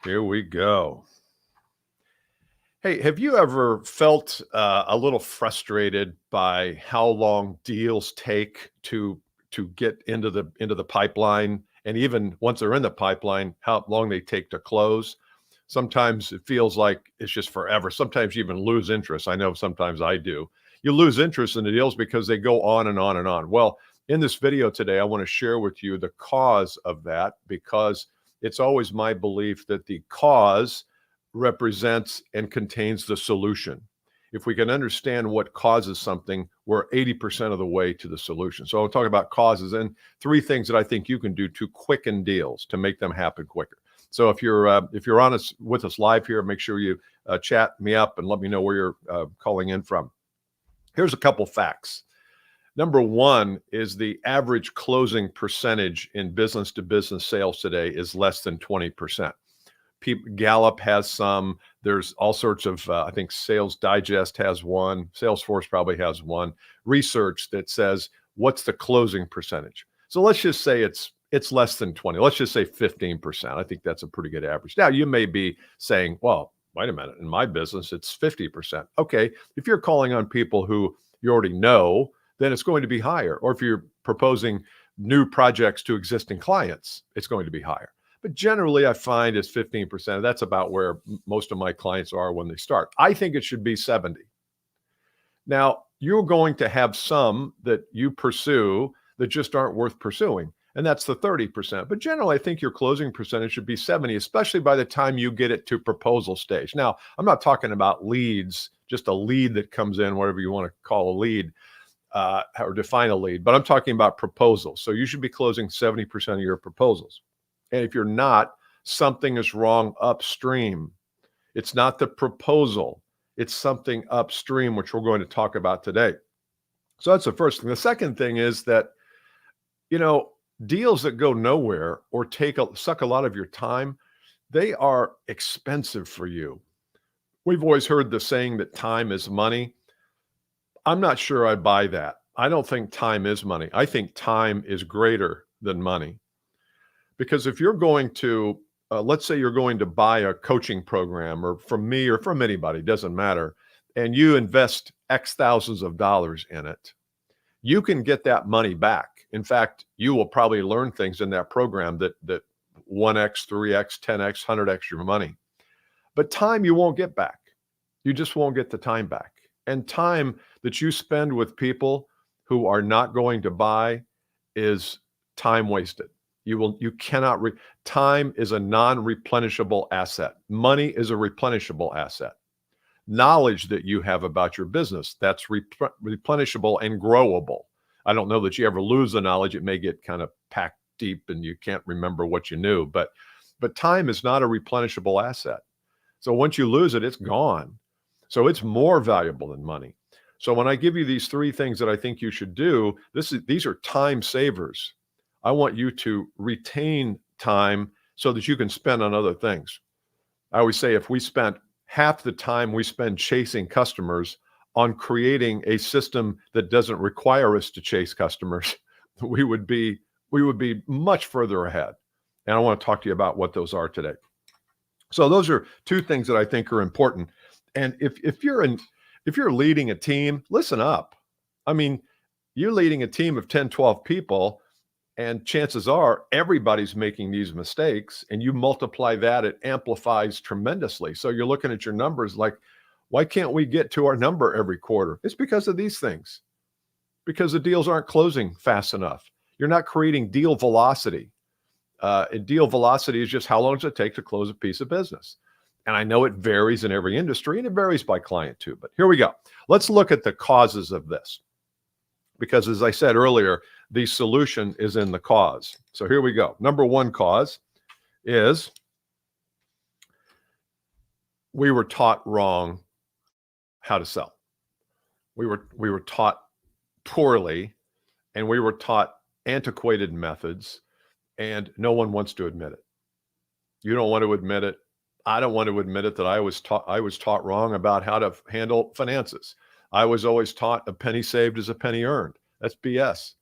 Here we go. Hey, have you ever felt a little frustrated by how long deals take to get into the pipeline, and even once they're in the pipeline, how long they take to close? Sometimes it feels like it's just forever. Sometimes you even lose interest. I know sometimes I do. You lose interest in the deals because they go on and on and on. Well, in this video today, I want to share with you the cause of that, because it's always my belief that the cause represents and contains the solution. If we can understand what causes something, we're 80% of the way to the solution. So I'll talk about causes and three things that I think you can do to quicken deals, to make them happen quicker. So if you're on us with us live here, make sure you chat me up and let me know where you're calling in from. Here's a couple facts. Number one is the average closing percentage in business-to-business sales today is less than 20%. Gallup has some. There's all sorts of, I think Sales Digest has one. Salesforce probably has one. Research that says, what's the closing percentage? So let's just say it's less than 20. Let's just say 15%. I think that's a pretty good average. Now, you may be saying, well, wait a minute, in my business, it's 50%. Okay, if you're calling on people who you already know, then it's going to be higher. Or if you're proposing new projects to existing clients, it's going to be higher. But generally, I find it's 15%. That's about where most of my clients are when they start. I think it should be 70. Now, you're going to have some that you pursue that just aren't worth pursuing, and that's the 30%. But generally, I think your closing percentage should be 70, especially by the time you get it to proposal stage. Now, I'm not talking about leads, just a lead that comes in, whatever you want to call a lead, or define a lead, but I'm talking about proposals. So you should be closing 70% of your proposals. And if you're not, something is wrong upstream. It's not the proposal. It's something upstream, which we're going to talk about today. So that's the first thing. The second thing is that, deals that go nowhere or suck a lot of your time, they are expensive for you. We've always heard the saying that time is money. I'm not sure I buy that. I don't think time is money. I think time is greater than money. Because if you're going to, let's say you're going to buy a coaching program, or from me or from anybody, doesn't matter, and you invest X thousands of dollars in it, you can get that money back. In fact, you will probably learn things in that program that 1x, 3x, 10x, 100x your money. But time you won't get back. You just won't get the time back. And time that you spend with people who are not going to buy is time wasted. You cannot, time is a non-replenishable asset. Money is a replenishable asset. Knowledge that you have about your business, that's replenishable and growable. I don't know that you ever lose the knowledge. It may get kind of packed deep and you can't remember what you knew, but time is not a replenishable asset. So once you lose it, it's gone. So it's more valuable than money. So when I give you these three things that I think you should do, these are time savers. I want you to retain time so that you can spend on other things. I always say if we spent half the time we spend chasing customers on creating a system that doesn't require us to chase customers, we would be much further ahead. And I want to talk to you about what those are today. So those are two things that I think are important. And if you're leading a team, listen up. I mean, you're leading a team of 10, 12 people, and chances are everybody's making these mistakes, and you multiply that, it amplifies tremendously. So you're looking at your numbers like, why can't we get to our number every quarter? It's because of these things, because the deals aren't closing fast enough. You're not creating deal velocity. And deal velocity is just how long does it take to close a piece of business? And I know it varies in every industry, and it varies by client too. But here we go. Let's look at the causes of this. Because as I said earlier, the solution is in the cause. So here we go. Number one cause is we were taught wrong how to sell. We were taught poorly, and we were taught antiquated methods, and no one wants to admit it. You don't want to admit it. I don't want to admit it that I was taught wrong about how to handle finances. I was always taught a penny saved is a penny earned. That's BS.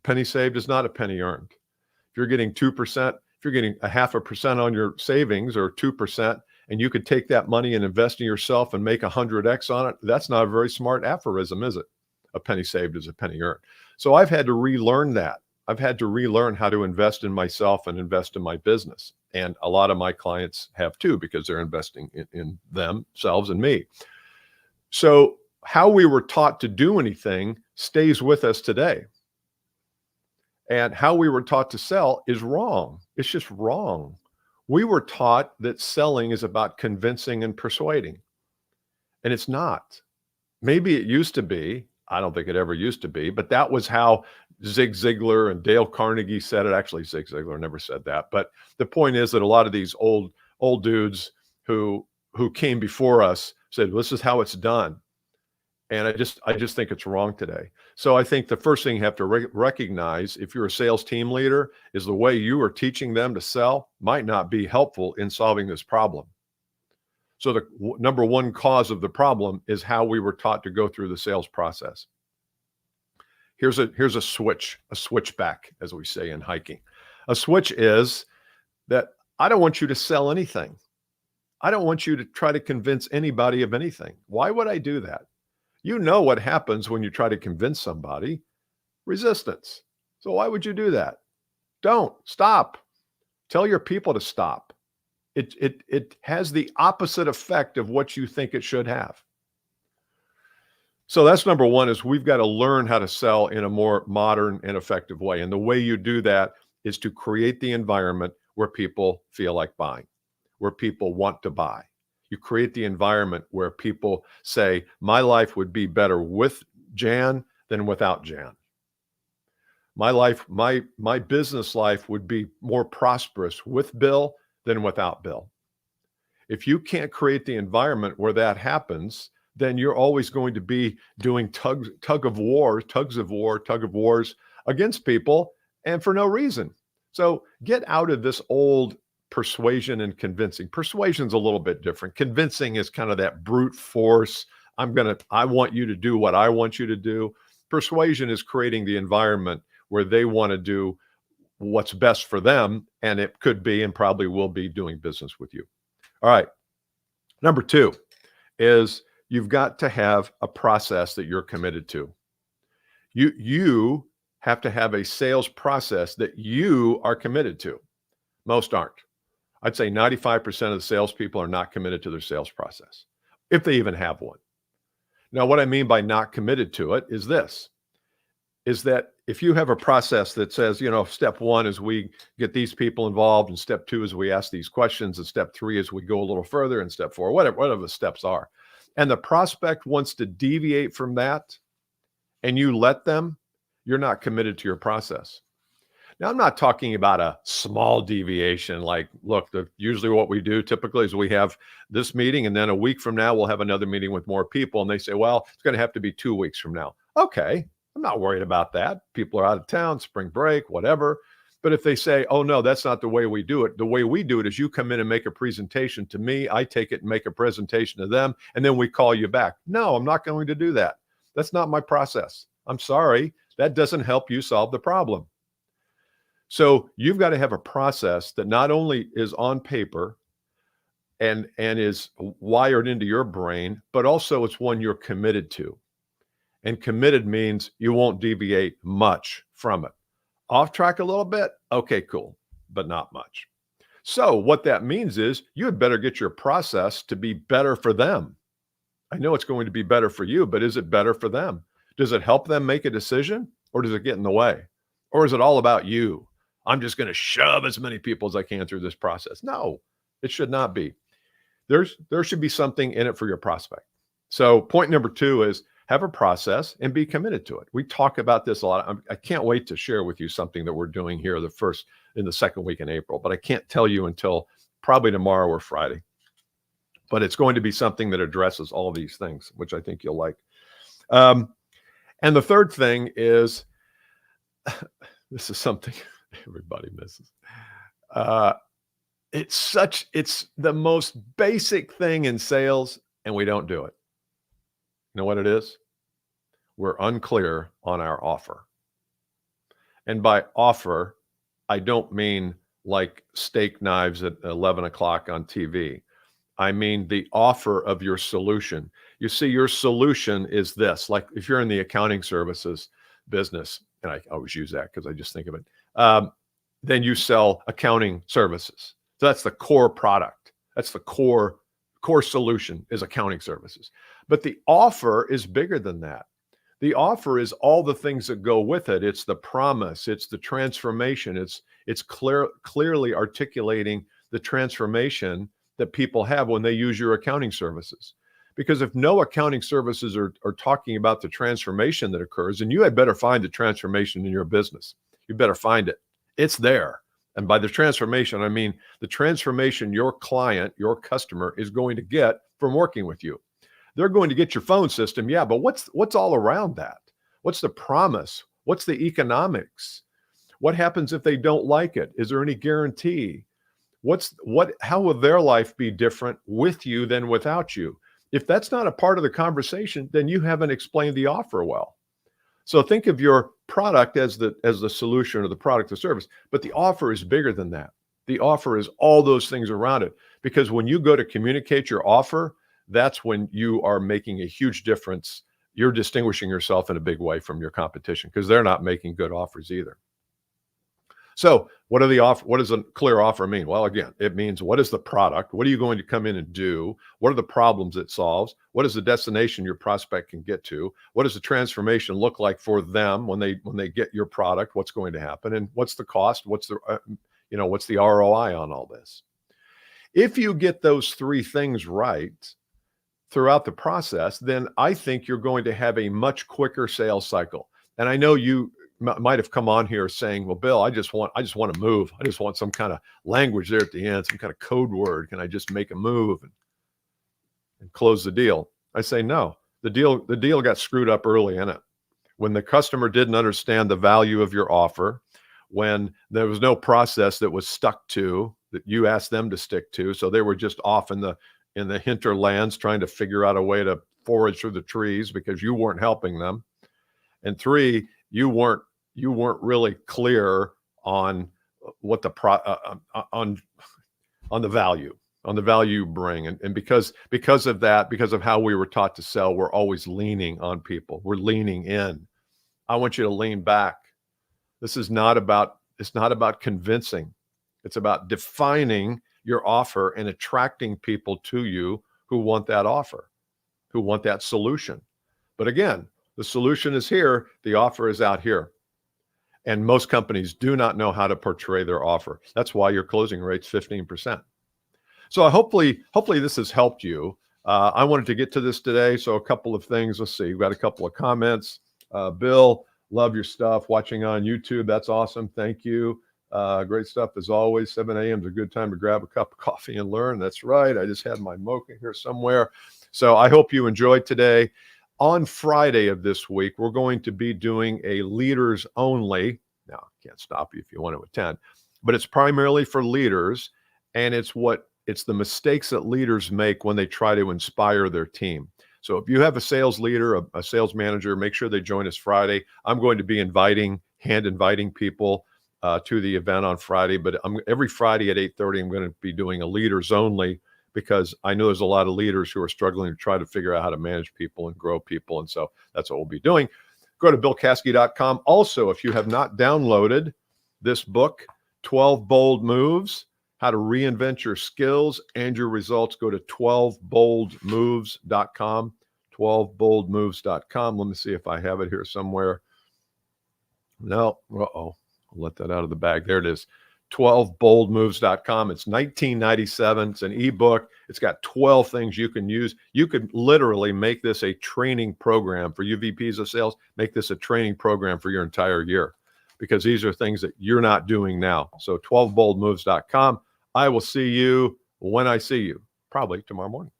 Penny saved is not a penny earned. If you're getting 2%, if if you're getting a 0.5% on your savings or 2%, and you could take that money and invest in yourself and make 100x on it, that's not a very smart aphorism, is it? A penny saved is a penny earned. So I've had to relearn that. I've had to relearn how to invest in myself and invest in my business. And a lot of my clients have too, because they're investing in themselves and me. So how we were taught to do anything stays with us today. And how we were taught to sell is wrong. It's just wrong. We were taught that selling is about convincing and persuading, and it's not. Maybe it used to be. I don't think it ever used to be, but that was how Zig Ziglar and Dale Carnegie said it. Actually, Zig Ziglar never said that. But the point is that a lot of these old dudes who came before us said, this is how it's done. And I just think it's wrong today. So I think the first thing you have to recognize, if you're a sales team leader, is the way you are teaching them to sell might not be helpful in solving this problem. So the number one cause of the problem is how we were taught to go through the sales process. Here's a switchback, as we say in hiking. A switch is that I don't want you to sell anything. I don't want you to try to convince anybody of anything. Why would I do that? You know what happens when you try to convince somebody: resistance. So why would you do that? Don't. Stop. Tell your people to stop. It has the opposite effect of what you think it should have. So that's number one, is we've got to learn how to sell in a more modern and effective way. And the way you do that is to create the environment where people feel like buying, where people want to buy. You create the environment where people say, my life would be better with Jan than without Jan. My life, my business life would be more prosperous with Bill than without Bill. If you can't create the environment where that happens, then you're always going to be doing tugs of wars against people, and for no reason. So get out of this old persuasion and convincing. Persuasion's a little bit different. Convincing is kind of that brute force. I want you to do what I want you to do. Persuasion is creating the environment where they want to do what's best for them, and it could be and probably will be doing business with you. All right. Number two is you've got to have a process that you're committed to. You have to have a sales process that you are committed to. Most aren't. I'd say 95% of the salespeople are not committed to their sales process, if they even have one. Now, what I mean by not committed to it is this, is that if you have a process that says, step one is we get these people involved, and step two is we ask these questions, and step three is we go a little further, and step four, whatever the steps are, and the prospect wants to deviate from that, and you let them, you're not committed to your process. Now, I'm not talking about a small deviation. Like, look, usually what we do typically is we have this meeting, and then a week from now, we'll have another meeting with more people. And they say, well, it's going to have to be 2 weeks from now. Okay, I'm not worried about that. People are out of town, spring break, whatever. But if they say, oh, no, that's not the way we do it. The way we do it is you come in and make a presentation to me. I take it and make a presentation to them, and then we call you back. No, I'm not going to do that. That's not my process. I'm sorry. That doesn't help you solve the problem. So you've got to have a process that not only is on paper and is wired into your brain, but also it's one you're committed to. And committed means you won't deviate much from it. Off track a little bit? Okay, cool, but not much. So what that means is you had better get your process to be better for them. I know it's going to be better for you, but is it better for them? Does it help them make a decision, or does it get in the way? Or is it all about you? I'm just going to shove as many people as I can through this process. No, it should not be. There should be something in it for your prospect. So point number two is have a process and be committed to it. We talk about this a lot. I can't wait to share with you something that we're doing here in the second week in April, but I can't tell you until probably tomorrow or Friday. But it's going to be something that addresses all of these things, which I think you'll like. And the third thing is, this is something everybody misses. It's the most basic thing in sales, and we don't do it. You know what it is? We're unclear on our offer. And by offer, I don't mean like steak knives at 11 o'clock on TV. I mean the offer of your solution. You see, your solution is this. Like if you're in the accounting services business, and I always use that because I just think of it, then you sell accounting services. So that's the core product. That's the core solution is accounting services. But the offer is bigger than that. The offer is all the things that go with it. It's the promise. It's the transformation. It's clearly articulating the transformation that people have when they use your accounting services. Because if no accounting services are talking about the transformation that occurs, then you had better find the transformation in your business. You better find it. It's there. And by the transformation, I mean the transformation your client, your customer is going to get from working with you. They're going to get your phone system, yeah, but what's all around that? What's the promise? What's the economics? What happens if they don't like it? Is there any guarantee? How will their life be different with you than without you? If that's not a part of the conversation, then you haven't explained the offer well. So think of your product as the solution or the product or service, but the offer is bigger than that. The offer is all those things around it, because when you go to communicate your offer, that's when you are making a huge difference. You're distinguishing yourself in a big way from your competition because they're not making good offers either. So what does a clear offer mean? Well, again, it means what is the product? What are you going to come in and do? What are the problems it solves? What is the destination your prospect can get to? What does the transformation look like for them when they get your product? What's going to happen? And what's the cost? What's the ROI on all this? If you get those three things right throughout the process, then I think you're going to have a much quicker sales cycle. And I know you might have come on here saying, well, Bill, I just want to move. I just want some kind of language there at the end, some kind of code word. Can I just make a move and close the deal? I say, no, the deal got screwed up early in it. When the customer didn't understand the value of your offer, when there was no process that was stuck to, that you asked them to stick to. So they were just off in the hinterlands trying to figure out a way to forage through the trees because you weren't helping them. And three, you weren't really clear on what on the value you bring. And because of that, because of how we were taught to sell, we're always leaning on people. We're leaning in. I want you to lean back. It's not about convincing. It's about defining your offer and attracting people to you who want that offer, who want that solution. But again, the solution is here. The offer is out here. And most companies do not know how to portray their offer. That's why your closing rate's 15%. So hopefully this has helped you. I wanted to get to this today. So a couple of things. Let's see. We've got a couple of comments. Bill, love your stuff. Watching on YouTube. That's awesome. Thank you. Great stuff as always. 7 a.m. is a good time to grab a cup of coffee and learn. That's right. I just had my mocha here somewhere. So I hope you enjoyed today. On Friday of this week, we're going to be doing a leaders only. Now, I can't stop you if you want to attend, but it's primarily for leaders, and it's the mistakes that leaders make when they try to inspire their team. So if you have a sales leader, a sales manager, make sure they join us Friday. I'm going to be inviting people to the event on Friday, but every Friday at 8:30, I'm going to be doing a leaders only, because I know there's a lot of leaders who are struggling to try to figure out how to manage people and grow people. And so that's what we'll be doing. Go to BillCaskey.com. Also, if you have not downloaded this book, 12 Bold Moves, How to Reinvent Your Skills and Your Results, go to 12boldmoves.com, 12boldmoves.com. Let me see if I have it here somewhere. No, I'll let that out of the bag. There it is. 12boldmoves.com. It's $19.97. It's an ebook. It's got 12 things you can use. You could literally make this a training program for you VPs of sales. Make this a training program for your entire year, because these are things that you're not doing now. So 12boldmoves.com. I will see you when I see you, probably tomorrow morning.